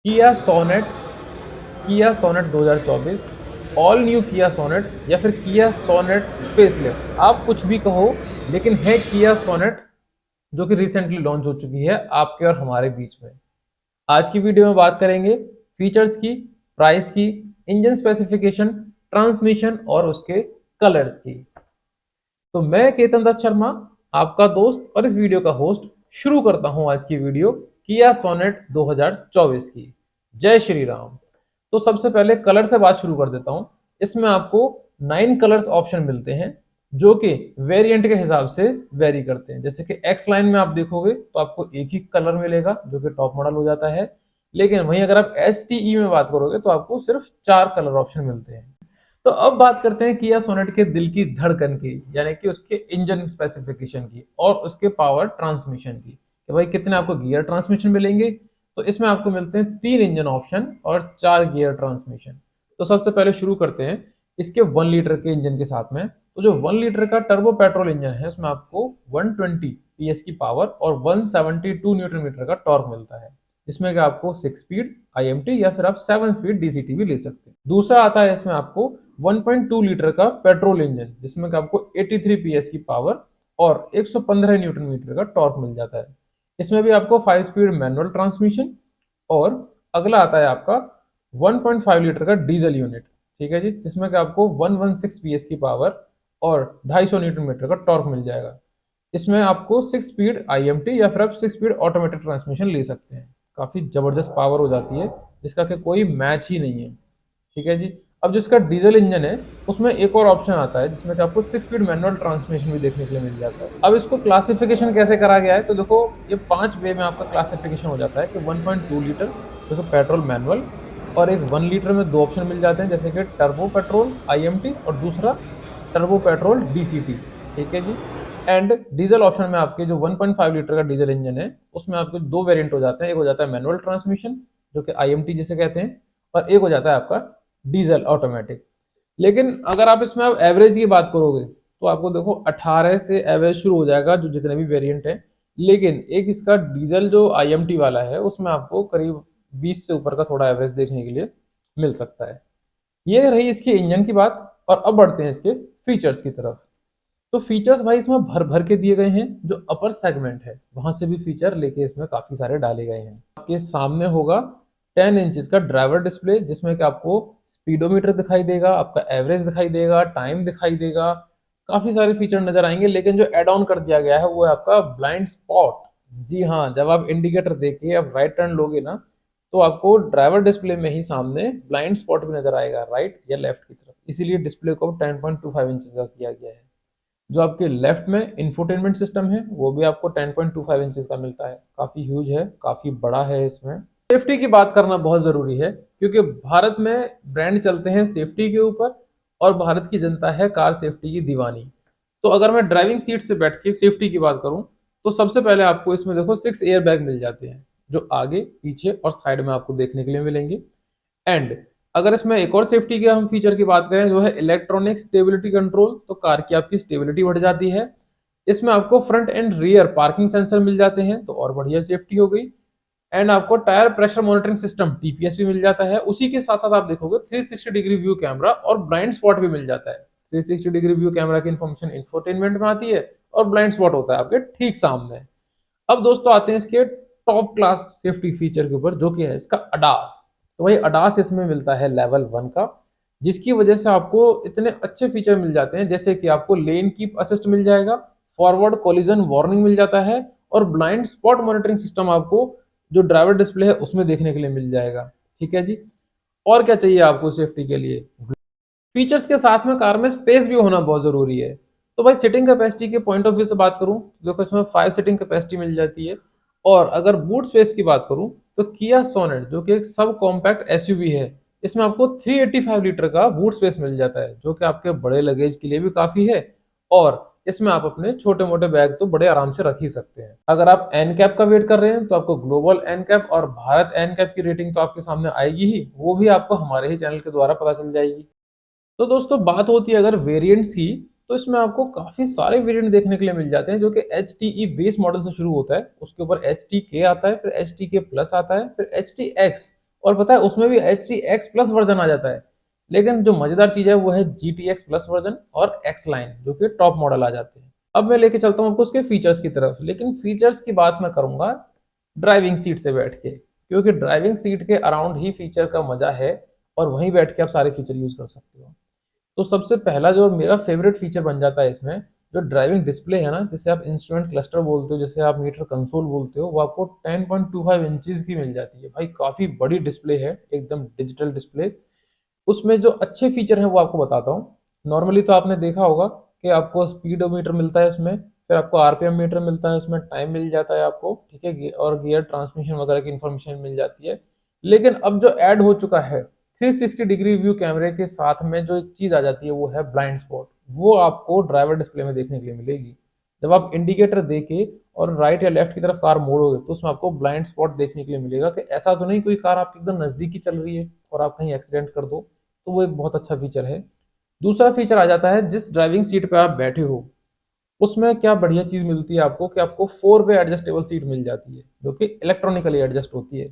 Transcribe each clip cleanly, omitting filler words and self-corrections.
किया सोनेट, किया sonnet 2024, all new किया सोनेट या फिर किया सोनेट फेसलिफ्ट, आप कुछ भी कहो, लेकिन है किया सोनेट जो कि रिसेंटली लॉन्च हो चुकी है आपके और हमारे बीच में। आज की वीडियो में बात करेंगे फीचर्स की, प्राइस की, इंजन स्पेसिफिकेशन, ट्रांसमिशन और उसके कलर्स की। तो मैं केतन दत्त शर्मा, आपका दोस्त और इस वीडियो का होस्ट, शुरू करता हूं आज की वीडियो किया सोनेट 2024 की। जय श्री राम। तो सबसे पहले कलर से बात शुरू कर देता हूं। इसमें आपको 9 कलर्स ऑप्शन मिलते हैं जो कि वेरिएंट के हिसाब से वेरी करते हैं। जैसे कि एक्स लाइन में आप देखोगे तो आपको एक ही कलर मिलेगा जो कि टॉप मॉडल हो जाता है, लेकिन वहीं अगर आप एस में बात करोगे तो आपको सिर्फ 4 कलर ऑप्शन मिलते हैं। तो अब बात करते हैं किया सोनेट के दिल की धड़कन की, यानी कि उसके इंजन स्पेसिफिकेशन की और उसके पावर ट्रांसमिशन की, कि भाई कितने आपको गियर ट्रांसमिशन मिलेंगे। तो इसमें आपको मिलते हैं 3 इंजन ऑप्शन और 4 गियर ट्रांसमिशन। तो सबसे पहले शुरू करते हैं इसके 1 लीटर के इंजन के साथ में। तो जो 1 लीटर का टर्बो पेट्रोल इंजन है उसमें आपको 120 पीएस की पावर और 172 न्यूटन मीटर का टॉर्क मिलता है। इसमें कि आपको 6 स्पीड आईएमटी या फिर आप 7 स्पीड डीसीटी भी ले सकते हैं। दूसरा आता है इसमें आपको 1.2 लीटर का पेट्रोल इंजन जिसमें कि आपको 83 पीएस की पावर और 115 न्यूटन मीटर का टॉर्क मिल जाता है। इसमें भी आपको 5 स्पीड मैनुअल ट्रांसमिशन और अगला आता है आपका 1.5 लीटर का डीजल यूनिट, ठीक है जी, जिसमें कि आपको 116 पीएस की पावर और 250 न्यूटन मीटर का टॉर्क मिल जाएगा। इसमें आपको 6 स्पीड आईएमटी या फिर आप 6 स्पीड ऑटोमेटिक ट्रांसमिशन ले सकते हैं। काफी जबरदस्त पावर हो जाती है जिसका कि कोई मैच ही नहीं है, ठीक है जी। अब जिसका डीजल इंजन है उसमें एक और ऑप्शन आता है जिसमें कि आपको 6 स्पीड मैनुअल ट्रांसमिशन भी देखने के लिए मिल जाता है। अब इसको क्लासिफिकेशन कैसे करा गया है तो देखो, ये 5 वे में आपका क्लासिफिकेशन हो जाता है कि 1.2 लीटर जो कि पेट्रोल मैनुअल, और एक 1 लीटर में 2 ऑप्शन मिल जाते हैं जैसे कि टर्बो पेट्रोल आईएमटी और दूसरा टर्बो पेट्रोल डीसीटी, ठीक है जी। एंड डीजल ऑप्शन में आपके जो 1.5 लीटर का डीजल इंजन है उसमें आपके 2 वेरिएंट हो जाते हैं। एक हो जाता है मैनुअल ट्रांसमिशन जो कि आईएमटी जिसे कहते हैं, और एक हो जाता है आपका डीजल ऑटोमेटिक। लेकिन अगर आप इसमें आप एवरेज की बात करोगे तो आपको देखो 18 से एवरेज शुरू हो जाएगा जो जितने भी वेरिएंट है। लेकिन एक इसका डीजल जो आईएमटी वाला है उसमें आपको करीब 20 से ऊपर का थोड़ा एवरेज देखने के लिए मिल सकता है। ये रही इसके इंजन की बात, और अब बढ़ते हैं इसके फीचर्स की तरफ। तो फीचर्स भाई इसमें भर भर के दिए गए हैं। जो अपर सेगमेंट है वहां से भी फीचर लेके इसमें काफी सारे डाले गए हैं। आपके सामने होगा 10 इंचेस का ड्राइवर डिस्प्ले जिसमें कि आपको स्पीडोमीटर दिखाई देगा, आपका एवरेज दिखाई देगा, टाइम दिखाई देगा, काफी सारे फीचर नजर आएंगे। लेकिन जो एड ऑन कर दिया गया है वो है आपका ब्लाइंड स्पॉट। जी हाँ, जब आप इंडिकेटर देके आप राइट टर्न लोगे ना तो आपको ड्राइवर डिस्प्ले में ही सामने ब्लाइंड स्पॉट भी नजर आएगा, राइट या लेफ्ट की तरफ। इसीलिए डिस्प्ले को 10.25 इंचेस का किया गया है। जो आपके लेफ्ट में इंफोटेनमेंट सिस्टम है वो भी आपको 10.25 इंचेस का मिलता है। काफी ह्यूज है, काफी बड़ा है। इसमें सेफ्टी की बात करना बहुत जरूरी है क्योंकि भारत में ब्रांड चलते हैं सेफ्टी के ऊपर, और भारत की जनता है कार सेफ्टी की दीवानी। तो अगर मैं ड्राइविंग सीट से बैठ के सेफ्टी की बात करूं तो सबसे पहले आपको इसमें देखो 6 एयर बैग मिल जाते हैं जो आगे पीछे और साइड में आपको देखने के लिए मिलेंगे। एंड अगर इसमें एक और सेफ्टी के हम फीचर की बात करें जो है इलेक्ट्रॉनिक स्टेबिलिटी कंट्रोल, तो कार की आपकी स्टेबिलिटी बढ़ जाती है। इसमें आपको front and rear parking sensor मिल जाते हैं तो और बढ़िया सेफ्टी हो गई। एंड आपको tyre pressure monitoring system TPS भी मिल जाता है। उसी के साथ साथ आप देखोगे 360 डिग्री व्यू कैमरा और ब्लाइंड स्पॉट भी मिल जाता है। 360 डिग्री व्यू कैमरा की इन्फॉर्मेशन इंफोटेनमेंट में आती है और ब्लाइंड स्पॉट होता है आपके ठीक सामने। अब दोस्तों आते हैं इसके टॉप क्लास सेफ्टी फीचर के ऊपर जो कि है इसका अडास। तो भाई अडास इसमें मिलता है लेवल 1 का, जिसकी वजह से आपको इतने अच्छे फीचर मिल जाते हैं जैसे कि आपको लेन कीप असिस्ट मिल जाएगा, फॉरवर्ड कोलिजन वार्निंग मिल जाता है, और ब्लाइंड स्पॉट मॉनिटरिंग सिस्टम आपको जो ड्राइवर डिस्प्ले है उसमें देखने के लिए मिल जाएगा, ठीक है जी। और क्या चाहिए आपको सेफ्टी के लिए। फीचर्स के साथ में कार में स्पेस भी होना बहुत जरूरी है। तो भाई सिटिंग कैपेसिटी के पॉइंट ऑफ व्यू से बात करूं तो इसमें 5 सिटिंग कैपेसिटी मिल जाती है। और अगर बूट स्पेस की बात करूं तो किया सोनेट जो कि एक सब कॉम्पैक्ट एसयूवी है, इसमें आपको 385 लीटर का बूट स्पेस मिल जाता है जो कि आपके बड़े लगेज के लिए भी काफी है। और इसमें आप अपने छोटे मोटे बैग तो बड़े आराम से रख ही सकते हैं। अगर आप एन कैप का वेट कर रहे हैं तो आपको ग्लोबल एन कैप और भारत एन कैप की रेटिंग तो आपके सामने आएगी ही, वो भी आपको हमारे ही चैनल के द्वारा पता चल जाएगी। तो दोस्तों बात होती है अगर वेरिएंट्स की, तो इसमें आपको काफी सारे वेरिएंट देखने के लिए मिल जाते हैं जो कि H T E base model से शुरू होता है, उसके ऊपर एच टी के आता है, फिर एच टी के प्लस आता है, फिर एच टी एक्स और पता है उसमें भी HCX प्लस वर्जन आ जाता है। लेकिन जो मजेदार चीज है वो है GTX प्लस वर्जन और X लाइन, जो कि टॉप मॉडल आ जाते हैं। अब मैं लेके चलता हूँ आपको उसके फीचर्स की तरफ, लेकिन फीचर्स की बात मैं करूंगा ड्राइविंग सीट से बैठ के, क्योंकि ड्राइविंग सीट के अराउंड ही फीचर का मजा है और वहीं बैठ के आप सारे फीचर यूज कर सकते हो। तो सबसे पहला जो मेरा फेवरेट फीचर बन जाता है इसमें, जो ड्राइविंग डिस्प्ले है ना, जिसे आप इंस्ट्रूमेंट क्लस्टर बोलते हो, जिसे आप मीटर कंसोल बोलते हो, वो आपको 10.25 इंचज की मिल जाती है। भाई काफी बड़ी डिस्प्ले है, एकदम डिजिटल डिस्प्ले। उसमें जो अच्छे फीचर हैं वो आपको बताता हूँ। नॉर्मली तो आपने देखा होगा कि आपको स्पीडोमीटर मिलता है उसमें, फिर आपको RPM मीटर मिलता है उसमें, टाइम मिल जाता है आपको, ठीक है, और गियर ट्रांसमिशन वगैरह की इंफॉर्मेशन मिल जाती है। लेकिन अब जो ऐड हो चुका है 360 डिग्री व्यू कैमरे के साथ में, जो एक चीज आ जाती है वो है ब्लाइंड स्पॉट। वो आपको ड्राइवर डिस्प्ले में देखने के लिए मिलेगी। जब आप इंडिकेटर देके और राइट या लेफ्ट की तरफ कार मोड़ोगे तो उसमें आपको ब्लाइंड स्पॉट देखने के लिए मिलेगा, कि ऐसा तो नहीं कोई कार आपकी एकदम नजदीकी चल रही है और आप कहीं एक्सीडेंट कर दो। तो वो एक बहुत अच्छा फीचर है। दूसरा फीचर आ जाता है, जिस ड्राइविंग सीट पे आप बैठे हो उसमें क्या बढ़िया चीज मिलती है आपको, कि आपको 4 वे एडजस्टेबल सीट मिल जाती है, जो कि इलेक्ट्रॉनिकली एडजस्ट होती है।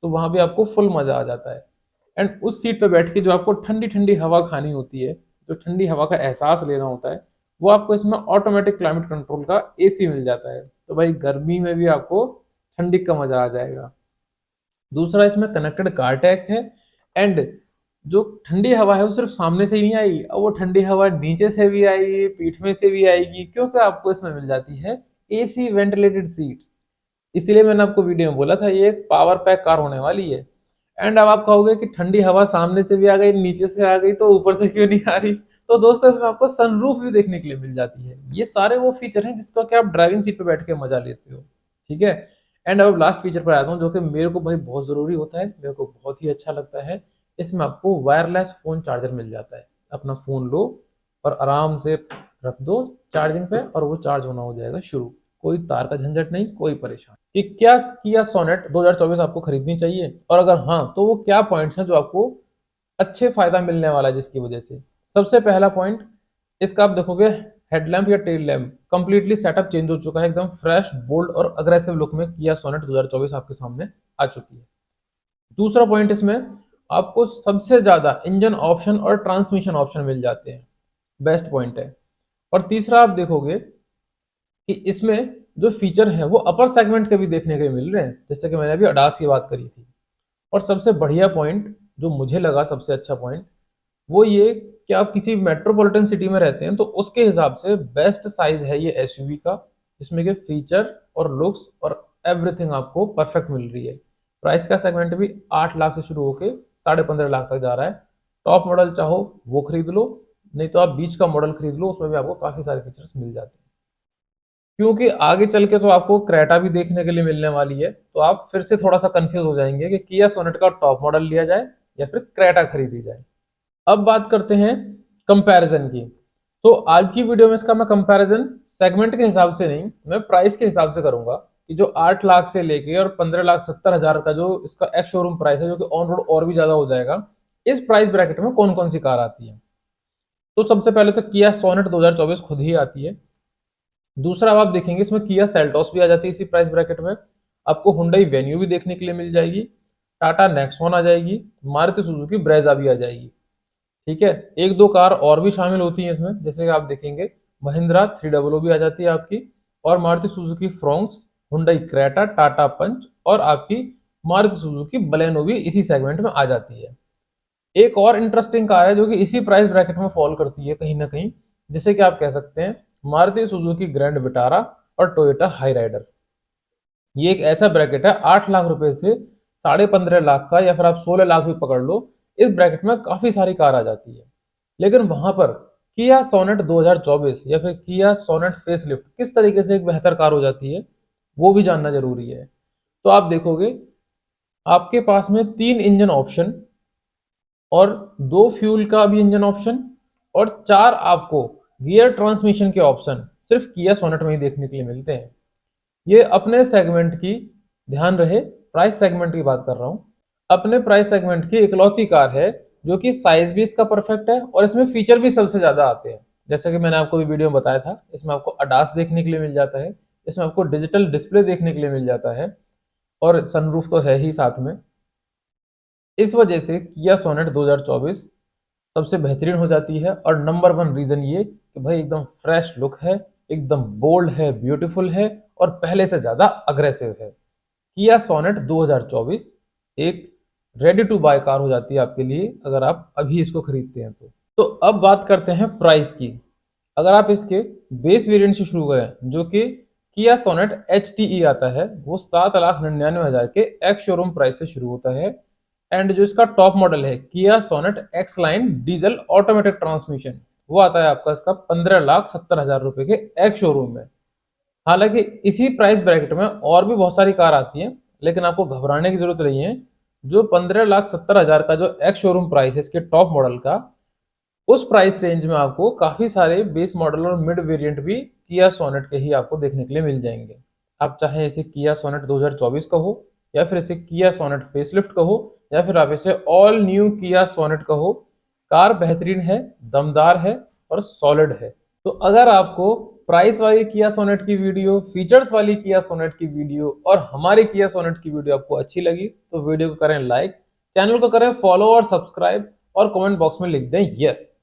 तो वहां भी आपको फुल मजा आ जाता है। एंड उस सीट पे बैठ के जो आपको ठंडी ठंडी हवा खानी होती है, जो ठंडी हवा का एहसास लेना होता है, वो आपको इसमें ऑटोमेटिक क्लाइमेट कंट्रोल का AC मिल जाता है। तो भाई गर्मी में भी आपको ठंडी का मजा आ जाएगा। दूसरा इसमें कनेक्टेड कार टैग है। एंड जो ठंडी हवा है वो सिर्फ सामने से ही नहीं आएगी, अब वो ठंडी हवा नीचे से भी आएगी, पीठ में से भी आएगी, क्योंकि आपको इसमें मिल जाती है AC वेंटिलेटेड सीट्स। इसीलिए मैंने आपको वीडियो में बोला था ये एक पावर पैक कार होने वाली है। एंड अब आप कहोगे कि ठंडी हवा सामने से भी आ गई, नीचे से आ गई, तो ऊपर से क्यों नहीं आ रही? तो दोस्तों इसमें आपको सनरूफ भी देखने के लिए मिल जाती है। ये सारे वो फीचर हैं जिसका कि आप ड्राइविंग सीट पे बैठ के मजा लेते हो, ठीक है। एंड अब लास्ट फीचर पर आता हूँ, जो कि मेरे को भाई बहुत जरूरी होता है, मेरे को बहुत ही अच्छा लगता है। इसमें आपको वायरलेस फोन चार्जर मिल जाता है। अपना फोन लो और आराम से रख दो चार्जिंग पे और वो चार्ज होना हो जाएगा शुरू। कोई तार का झंझट नहीं, कोई परेशान। कि क्या किया सोनेट 2024 आपको खरीदनी चाहिए, और अगर हाँ तो वो क्या पॉइंट्स हैं जो आपको अच्छे फायदा मिलने वाला है जिसकी वजह से। सबसे पहला पॉइंट, इसका आप देखोगे हेडलैम्प या tail lamp completely setup change हो चुका है, एकदम फ्रेश बोल्ड और अग्रेसिव लुक में किया सोनेट 2024 आपके सामने आ चुकी है। दूसरा पॉइंट, इसमें आपको सबसे ज्यादा इंजन ऑप्शन और ट्रांसमिशन ऑप्शन मिल जाते हैं, बेस्ट पॉइंट है। और तीसरा आप देखोगे कि इसमें जो फीचर है वो अपर सेगमेंट के भी देखने के मिल रहे हैं, जैसे कि मैंने अभी अडास की बात करी थी। और सबसे बढ़िया पॉइंट जो मुझे लगा, सबसे अच्छा पॉइंट, वो ये कि आप किसी मेट्रोपॉलिटन सिटी में रहते हैं तो उसके हिसाब से बेस्ट साइज है ये SUV का, जिसमें कि फीचर और लुक्स और एवरीथिंग आपको परफेक्ट मिल रही है। प्राइस का सेगमेंट भी 8 लाख से शुरू होकर 15.5 लाख तक जा रहा है। टॉप मॉडल चाहो वो खरीद लो, नहीं तो आप बीच का मॉडल खरीद लो, उसमें भी आपको काफी सारे फीचर्स मिल जाते हैं। क्योंकि आगे चल के तो आपको क्रेटा भी देखने के लिए मिलने वाली है, तो आप फिर से थोड़ा सा कंफ्यूज हो जाएंगे कि किया सोनेट का टॉप मॉडल लिया जाए या फिर क्रेटा खरीदी जाए। अब बात करते हैं कंपैरिजन की। तो आज की वीडियो में इसका मैं कंपैरिजन सेगमेंट के हिसाब से नहीं, मैं प्राइस के हिसाब से करूंगा, कि जो 8 लाख से लेके और 15,70,000 का जो इसका एक्स शोरूम प्राइस है, जो कि ऑन रोड और भी ज्यादा हो जाएगा, इस प्राइस ब्रैकेट में कौन कौन सी कार आती है। तो सबसे पहले तो किया सोनेट 2024 खुद ही आती है। दूसरा आप देखेंगे इसमें किया सेल्टोस भी आ जाती है इसी प्राइस ब्रैकेट में। आपको हुंडई वेन्यू भी देखने के लिए मिल जाएगी, टाटा नेक्सॉन आ जाएगी, मारुति सुजुकी ब्रेजा भी आ जाएगी, ठीक है। एक दो कार और भी शामिल होती हैं इसमें, जैसे कि आप देखेंगे महिंद्रा 300 भी आ जाती है आपकी, और Maruti Suzuki Fronx, Hyundai Creta, Tata Punch, और आपकी मारुति सुजुकी बलेनो भी इसी सेगमेंट में आ जाती है। एक और इंटरेस्टिंग कार है जो कि इसी प्राइस ब्रैकेट में फॉल करती है कहीं ना कहीं, जैसे कि आप कह सकते हैं मारुति सुजुकी ग्रैंड विटारा और टोयोटा हाई राइडर। ये एक ऐसा ब्रैकेट है 8 लाख रुपए से 15.5 लाख का, या फिर आप 16 लाख भी पकड़ लो, इस ब्रैकेट में काफी सारी कार आ जाती है। लेकिन वहां पर किया सोनेट 2024 या फिर किया सोनेट फेसलिफ्ट किस तरीके से एक बेहतर कार हो जाती है, वो भी जानना जरूरी है। तो आप देखोगे आपके पास में 3 इंजन ऑप्शन और 2 फ्यूल का भी इंजन ऑप्शन और 4 आपको गियर ट्रांसमिशन के ऑप्शन सिर्फ किया सोनेट में ही देखने के लिए मिलते हैं। ये अपने सेगमेंट की, ध्यान रहे प्राइस सेगमेंट की बात कर रहा हूं, अपने प्राइस सेगमेंट की इकलौती कार है जो कि साइज भी इसका परफेक्ट है और इसमें फीचर भी सबसे ज्यादा आते हैं। जैसे कि मैंने आपको भी वीडियो में बताया था, इसमें आपको अडास देखने के लिए मिल जाता है, इसमें आपको डिजिटल डिस्प्ले देखने के लिए मिल जाता है, और सनरूफ तो है ही साथ में। इस वजह से किया सोनेट 2024 सबसे बेहतरीन हो जाती है। और नंबर वन रीजन ये कि भाई एकदम फ्रेश लुक है, एकदम बोल्ड है, ब्यूटीफुल है और पहले से ज्यादा अग्रेसिव है। किया सोनेट 2024 एक रेडी टू बाय कार हो जाती है आपके लिए अगर आप अभी इसको खरीदते हैं तो अब बात करते हैं प्राइस की। अगर आप इसके बेस वेरिएंट से शुरू करें जो कि किया सोनेट HTE आता है, वो 7,99,000 के एक्स शोरूम प्राइस से शुरू होता है। एंड जो इसका टॉप मॉडल है Kia Sonet X line diesel automatic transmission, वो आता है आपका इसका 15,70,000 रुपए के एक्स शोरूम में। हालांकि इसी प्राइस ब्रैकेट में और भी बहुत सारी कार आती हैं, लेकिन आपको घबराने की जरूरत नहीं है। जो 15,70,000 का जो एक्स शोरूम प्राइस है इसके टॉप मॉडल का, उस प्राइस रेंज में आपको काफी सारे बेस मॉडल और मिड वेरिएंट भी किया सोनेट के ही आपको देखने के लिए मिल जाएंगे। आप चाहे इसे किया सोनेट 2024 कहो, या फिर इसे किया सोनेट फेसलिफ्ट कहो, या फिर आप इसे ऑल न्यू किया सोनेट कहो, कार बेहतरीन है, दमदार है और सॉलिड है। तो अगर आपको प्राइस वाली किया सोनेट की वीडियो, फीचर्स वाली किया सोनेट की वीडियो और हमारी किया सोनेट की वीडियो आपको अच्छी लगी तो वीडियो को करें लाइक, चैनल को करें फॉलो और सब्सक्राइब और कमेंट बॉक्स में लिख दें यस।